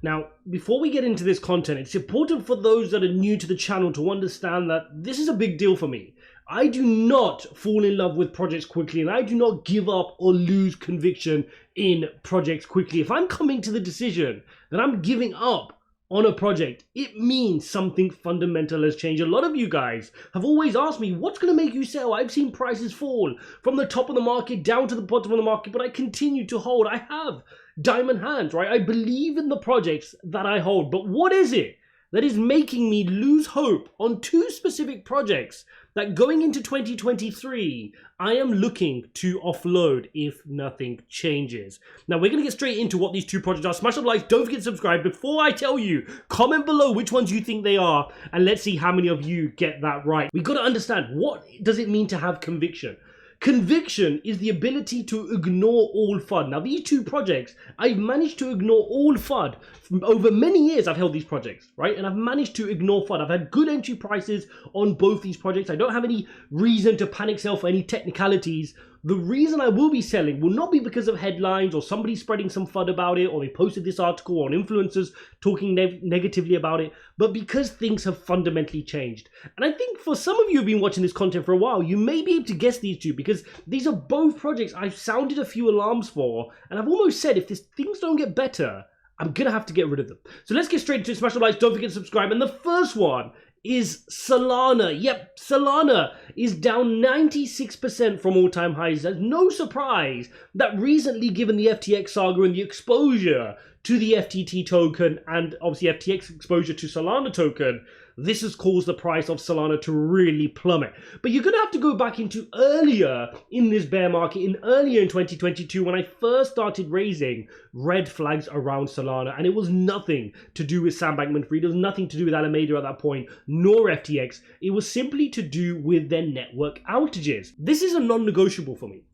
Now, before we get into this content, it's important for those that are new to the channel to understand that this is a big deal for me. I do not fall in love with projects quickly, and I do not give up or lose conviction in projects quickly. If I'm coming to the decision that I'm giving up on a project, it means something fundamental has changed. A lot of you guys have always asked me, what's going to make you sell? I've seen prices fall from the top of the market down to the bottom of the market, but I continue to hold. I have diamond hands, right? I believe in the projects that I hold, but what is it that is making me lose hope on two specific projects that going into 2023, I am looking to offload if nothing changes? Now, we're going to get straight into what these two projects are. Smash the likes, don't forget to subscribe. Before I tell you, comment below which ones you think they are, and let's see how many of you get that right. We've got to understand, what does it mean to have conviction? Conviction is the ability to ignore all FUD. Now, these two projects, I've managed to ignore all FUD. Over many years, I've held these projects, right? And I've managed to ignore FUD. I've had good entry prices on both these projects. I don't have any reason to panic sell for any technicalities. The reason I will be selling will not be because of headlines or somebody spreading some FUD about it, or they posted this article on influencers talking negatively about it, but because things have fundamentally changed. And I think for some of you who've been watching this content for a while, you may be able to guess these two, because these are both projects I've sounded a few alarms for, and I've almost said if things don't get better, I'm gonna have to get rid of them. So let's get straight into it. Smash the likes, don't forget to subscribe. And the first one is Solana. Yep, Solana is down 96% from all-time highs. There's no surprise that recently, given the FTX saga and the exposure to the FTT token and obviously FTX exposure to Solana token, this has caused the price of Solana to really plummet. But you're going to have to go back into earlier in this bear market, earlier in 2022, when I first started raising red flags around Solana, and it was nothing to do with Sam Bankman-Fried. It was nothing to do with Alameda at that point, nor FTX. It was simply to do with their network outages. This is a non-negotiable for me.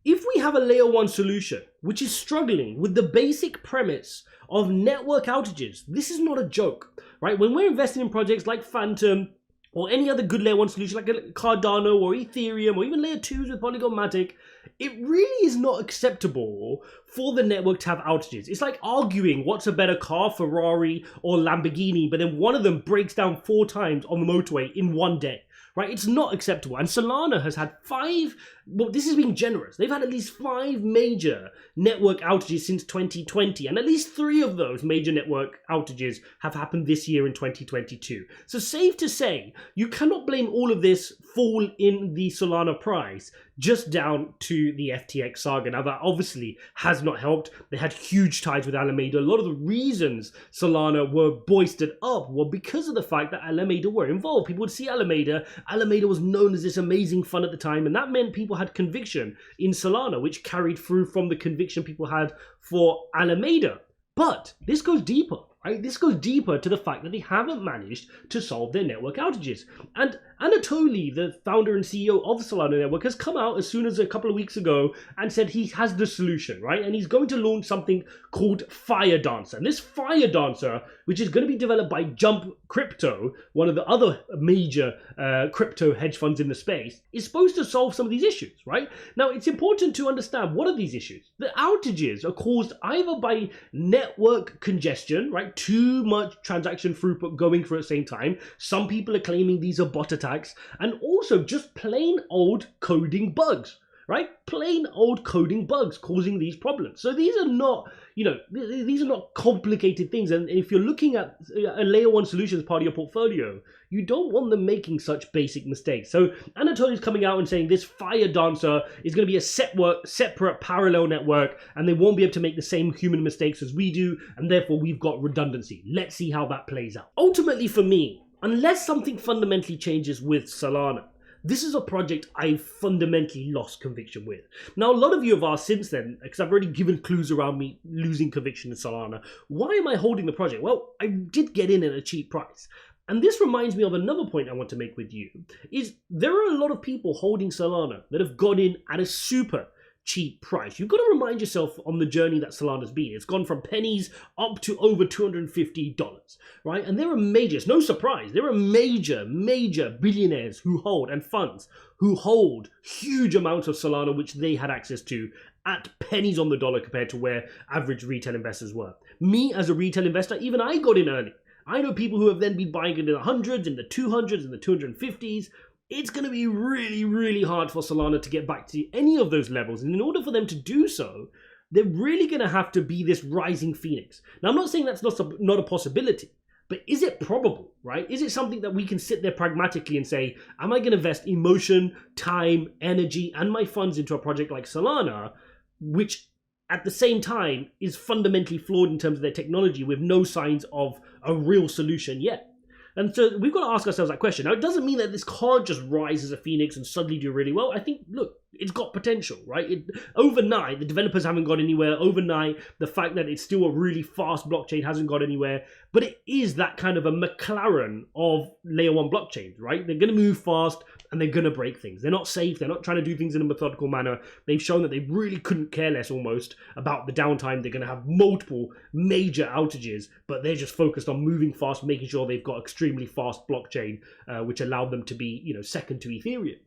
If we have a layer 1 solution which is struggling with the basic premise of network outages, this is not a joke, right? When we're investing in projects like Phantom or any other good layer 1 solution like Cardano or Ethereum or even layer 2s with Polygon Matic, it really is not acceptable for the network to have outages. It's like arguing what's a better car, Ferrari or Lamborghini, but then one of them breaks down 4 times on the motorway in one day. Right, it's not acceptable. And Solana has had 5, well, this is being generous. They've had at least 5 major network outages since 2020. And at least 3 of those major network outages have happened this year in 2022. So safe to say, you cannot blame all of this fall in the Solana price just down to the FTX saga. Now, that obviously has not helped. They had huge ties with Alameda. A lot of the reasons Solana were boosted up were because of the fact that Alameda were involved. People would see Alameda. Alameda was known as this amazing fund at the time, and that meant people had conviction in Solana, which carried through from the conviction people had for Alameda. But this goes deeper, right? This goes deeper to the fact that they haven't managed to solve their network outages. And Anatoly, the founder and CEO of Solana Network, has come out as soon as a couple of weeks ago and said he has the solution, right? And he's going to launch something called Fire Dancer. And this Fire Dancer, which is going to be developed by Jump Crypto, one of the other major crypto hedge funds in the space, is supposed to solve some of these issues, right? Now, it's important to understand, what are these issues? The outages are caused either by network congestion, right? Too much transaction throughput going through at the same time. Some people are claiming these are bot attacks, and also just plain old coding bugs, right? Plain old coding bugs causing these problems. So these are not, these are not complicated things. And if you're looking at a layer 1 solution as part of your portfolio, you don't want them making such basic mistakes. So Anatoly is coming out and saying this Fire Dancer is going to be a separate parallel network, and they won't be able to make the same human mistakes as we do, and therefore we've got redundancy. Let's see how that plays out. Ultimately for me, unless something fundamentally changes with Solana, this is a project I've fundamentally lost conviction with. Now, a lot of you have asked since then, because I've already given clues around me losing conviction in Solana, why am I holding the project? Well, I did get in at a cheap price. And this reminds me of another point I want to make with you, is there are a lot of people holding Solana that have got in at a super cheap price. You've got to remind yourself on the journey that Solana's been. It's gone from pennies up to over $250, right? And there are majors, no surprise, there are major billionaires who hold, and funds who hold huge amounts of Solana, which they had access to at pennies on the dollar compared to where average retail investors were. Me as a retail investor, even I got in early. I know people who have then been buying it in the hundreds, in the 200s, in the 250s. It's going to be really, really hard for Solana to get back to any of those levels. And in order for them to do so, they're really going to have to be this rising phoenix. Now, I'm not saying that's not a possibility, but is it probable, right? Is it something that we can sit there pragmatically and say, am I going to invest emotion, time, energy, and my funds into a project like Solana, which at the same time is fundamentally flawed in terms of their technology with no signs of a real solution yet? And so we've got to ask ourselves that question. Now, it doesn't mean that this can't just rise as a phoenix and suddenly do really well. I think, look, it's got potential, right? Overnight, the developers haven't gone anywhere. Overnight, the fact that it's still a really fast blockchain hasn't gone anywhere. But it is that kind of a McLaren of layer one blockchains, right? They're going to move fast and they're going to break things. They're not safe. They're not trying to do things in a methodical manner. They've shown that they really couldn't care less almost about the downtime. They're going to have multiple major outages, but they're just focused on moving fast, making sure they've got extremely fast blockchain, which allowed them to be, second to Ethereum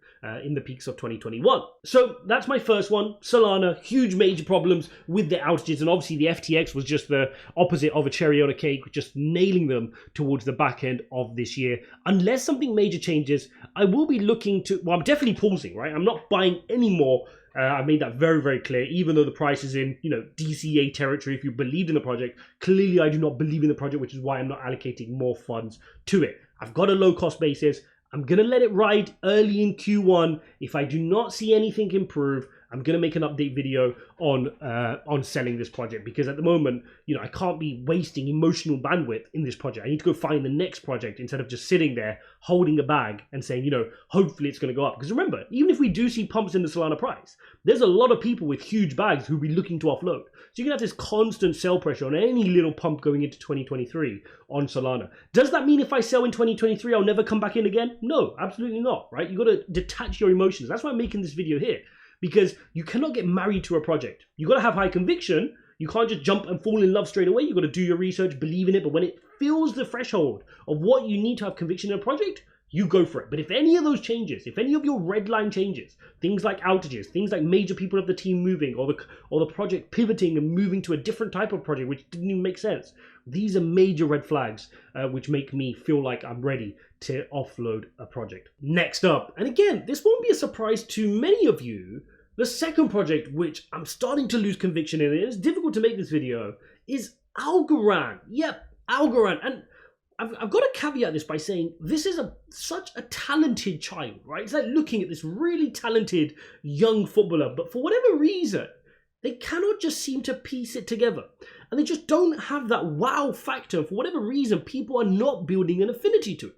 in the peaks of 2021. So that's my first one. Solana, huge major problems with the outages, and obviously the FTX was just the opposite of a cherry on a cake, just nailing them towards the back end of this year. Unless something major changes, I will be looking to, well, I'm definitely pausing, right? I'm not buying any more. I made that very, very clear, even though the price is in, DCA territory. If you believed in the project, clearly I do not believe in the project, which is why I'm not allocating more funds to it. I've got a low cost basis. I'm going to let it ride early in Q1. If I do not see anything improve, I'm going to make an update video on selling this project, because at the moment, I can't be wasting emotional bandwidth in this project. I need to go find the next project instead of just sitting there holding a bag and saying, hopefully it's going to go up. Because remember, even if we do see pumps in the Solana price, there's a lot of people with huge bags who'll be looking to offload. So you're going to have this constant sell pressure on any little pump going into 2023 on Solana. Does that mean if I sell in 2023, I'll never come back in again? No, absolutely not, right? You've got to detach your emotions. That's why I'm making this video here. Because you cannot get married to a project. You've got to have high conviction. You can't just jump and fall in love straight away. You've got to do your research, believe in it. But when it fills the threshold of what you need to have conviction in a project, you go for it. But if any of those changes, if any of your red line changes, things like outages, things like major people of the team moving, or the project pivoting and moving to a different type of project, which didn't even make sense, these are major red flags, which make me feel like I'm ready to offload a project. Next up, and again, this won't be a surprise to many of you, the second project, which I'm starting to lose conviction in, and it's difficult to make this video, is Algorand. Yep, Algorand. And I've got to caveat this by saying this is such a talented child, right? It's like looking at this really talented young footballer, but for whatever reason, they cannot just seem to piece it together. And they just don't have that wow factor. For whatever reason, people are not building an affinity to it.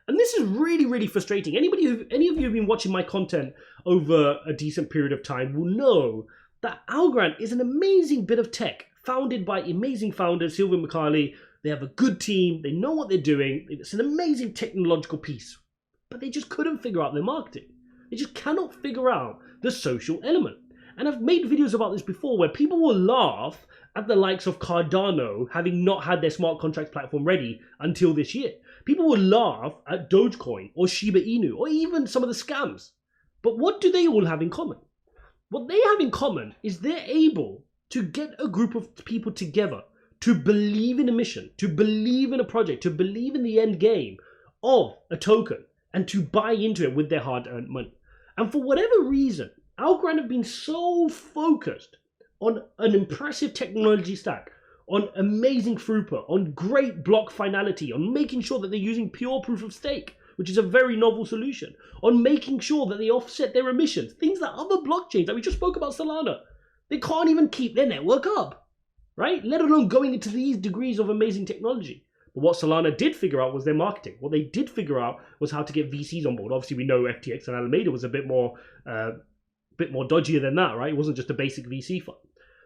And this is really, really frustrating. Any of you who've been watching my content over a decent period of time will know that Algorand is an amazing bit of tech founded by amazing founders, Sylvan McCarley. They have a good team. They know what they're doing. It's an amazing technological piece, but they just couldn't figure out their marketing. They just cannot figure out the social element. And I've made videos about this before where people will laugh at the likes of Cardano having not had their smart contracts platform ready until this year. People will laugh at Dogecoin or Shiba Inu or even some of the scams. But what do they all have in common? What they have in common is they're able to get a group of people together to believe in a mission, to believe in a project, to believe in the end game of a token, and to buy into it with their hard-earned money. And for whatever reason, Algorand have been so focused on an impressive technology stack, on amazing throughput, on great block finality, on making sure that they're using pure proof of stake, which is a very novel solution, on making sure that they offset their emissions, things that other blockchains, like we just spoke about Solana, they can't even keep their network up, right? Let alone going into these degrees of amazing technology. But what Solana did figure out was their marketing. What they did figure out was how to get VCs on board. Obviously, we know FTX and Alameda was a bit more dodgier than that, right? It wasn't just a basic VC fund.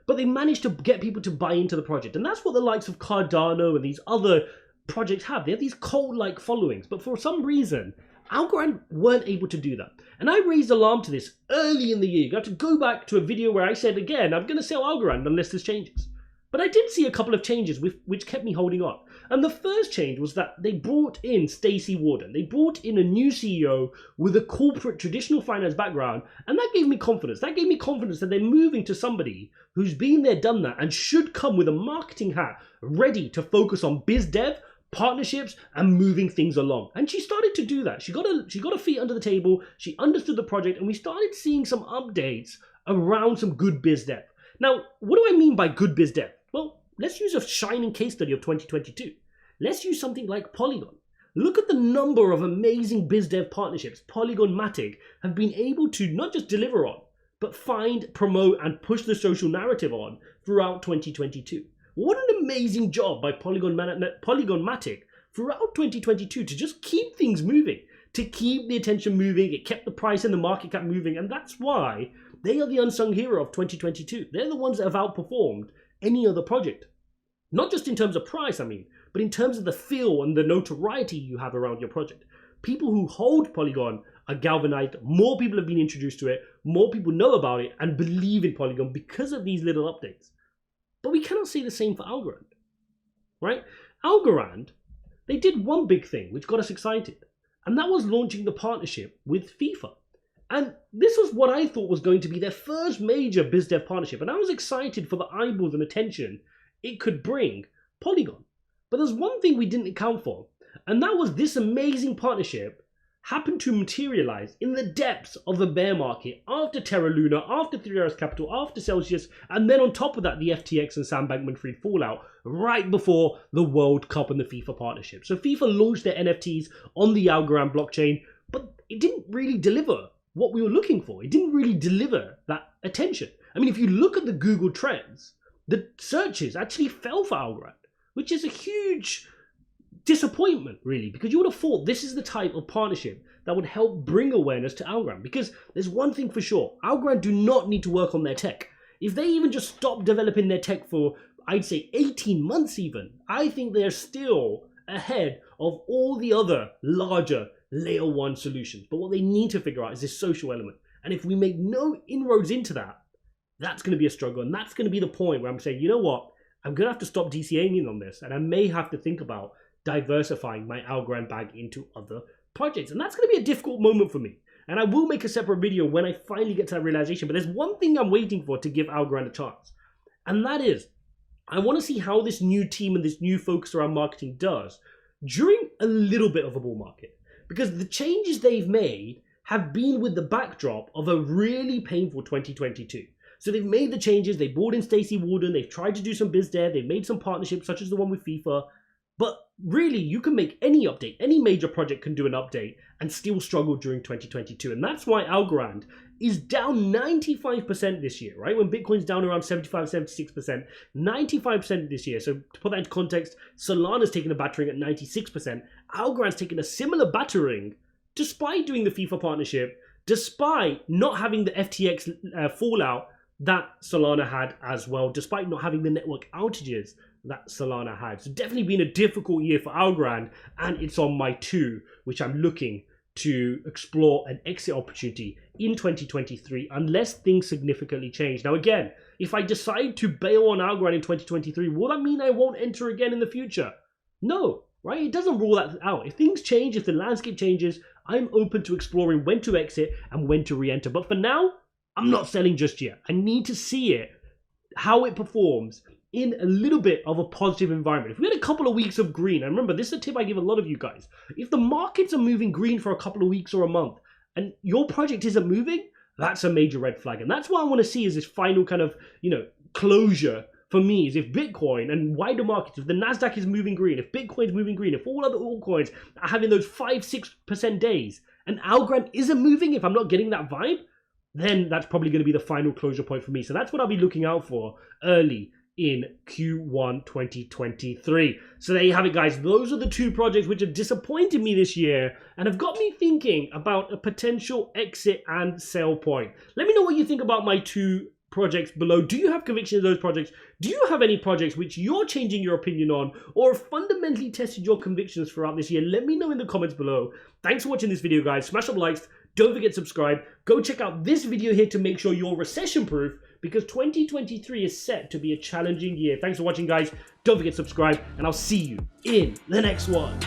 But they managed to get people to buy into the project. And that's what the likes of Cardano and these other projects have. They have these cult-like followings. But for some reason, Algorand weren't able to do that. And I raised alarm to this early in the year. You have to go back to a video where I said, again, I'm going to sell Algorand unless this changes. But I did see a couple of changes which kept me holding on. And the first change was that they brought in Stacey Warden. They brought in a new CEO with a corporate traditional finance background, and that gave me confidence. That gave me confidence that they're moving to somebody who's been there, done that, and should come with a marketing hat ready to focus on biz dev, partnerships, and moving things along. And she started to do that. She got her feet under the table, she understood the project, and we started seeing some updates around some good biz dev. Now, what do I mean by good biz dev? Well, let's use a shining case study of 2022. Let's use something like Polygon. Look at the number of amazing biz dev partnerships Polygon Matic have been able to not just deliver on, but find, promote, and push the social narrative on throughout 2022. What an amazing job by Polygon Matic throughout 2022 to just keep things moving, to keep the attention moving. It kept the price and the market cap moving, and that's why they are the unsung hero of 2022. They're the ones that have outperformed any other project. Not just in terms of price, but in terms of the feel and the notoriety you have around your project. People who hold Polygon are galvanized. More people have been introduced to it. More people know about it and believe in Polygon because of these little updates. But we cannot say the same for Algorand, right? Algorand, they did one big thing which got us excited, and that was launching the partnership with FIFA. And this was what I thought was going to be their first major biz dev partnership, and I was excited for the eyeballs and attention it could bring Polygon. But there's one thing we didn't account for, and that was this amazing partnership happened to materialize in the depths of the bear market after Terra Luna, after 3 Arrows Capital, after Celsius, and then on top of that, the FTX and Sam Bankman-Fried fallout right before the World Cup and the FIFA partnership. So FIFA launched their NFTs on the Algorand blockchain, but it didn't really deliver what we were looking for. It didn't really deliver that attention. If you look at the Google trends, the searches actually fell for Algorand, which is a huge disappointment, really, because you would have thought this is the type of partnership that would help bring awareness to Algorand. Because there's one thing for sure, Algorand do not need to work on their tech. If they even just stop developing their tech for, I'd say 18 months even, I think they're still ahead of all the other larger layer 1 solutions. But what they need to figure out is this social element. And if we make no inroads into that, that's going to be a struggle. And that's going to be the point where I'm saying, you know what, I'm going to have to stop DCAing in on this. And I may have to think about diversifying my Algorand bag into other projects. And that's going to be a difficult moment for me. And I will make a separate video when I finally get to that realization. But there's one thing I'm waiting for to give Algorand a chance. And that is, I want to see how this new team and this new focus around marketing does during a little bit of a bull market. Because the changes they've made have been with the backdrop of a really painful 2022. So they've made the changes, they brought in Stacey Warden, they've tried to do some biz dev, they've made some partnerships such as the one with FIFA. But really, you can make any update, any major project can do an update and still struggle during 2022. And that's why Algorand is down 95% this year, right? When Bitcoin's down around 75, 76%, 95% this year. So to put that into context, Solana's taken a battering at 96%. Algorand's taken a similar battering despite doing the FIFA partnership, despite not having the FTX fallout that Solana had as well, despite not having the network outages that Solana had. So definitely been a difficult year for Algorand, and it's on my 2, which I'm looking to explore an exit opportunity in 2023 unless things significantly change. Now again, if I decide to bail on Algorand in 2023, will that mean I won't enter again in the future? No, right? It doesn't rule that out. If things change, if the landscape changes, I'm open to exploring when to exit and when to re-enter. But for now, I'm not selling just yet. I need to see it, how it performs in a little bit of a positive environment. If we had a couple of weeks of green, and remember, this is a tip I give a lot of you guys. If the markets are moving green for a couple of weeks or a month, and your project isn't moving, that's a major red flag. And that's what I want to see is this final kind of, closure for me is if Bitcoin and wider markets, if the NASDAQ is moving green, if Bitcoin's moving green, if all other altcoins are having those 5-6% days, and Algorand isn't moving, if I'm not getting that vibe, then that's probably going to be the final closure point for me. So that's what I'll be looking out for early in Q1 2023. So there you have it, guys. Those are the 2 projects which have disappointed me this year and have got me thinking about a potential exit and sell point. Let me know what you think about my 2 projects below. Do you have conviction in those projects? Do you have any projects which you're changing your opinion on or have fundamentally tested your convictions throughout this year? Let me know in the comments below. Thanks for watching this video, guys. Smash up likes. Don't forget to subscribe. Go check out this video here to make sure you're recession proof. because 2023 is set to be a challenging year. Thanks for watching, guys. Don't forget to subscribe, and I'll see you in the next one.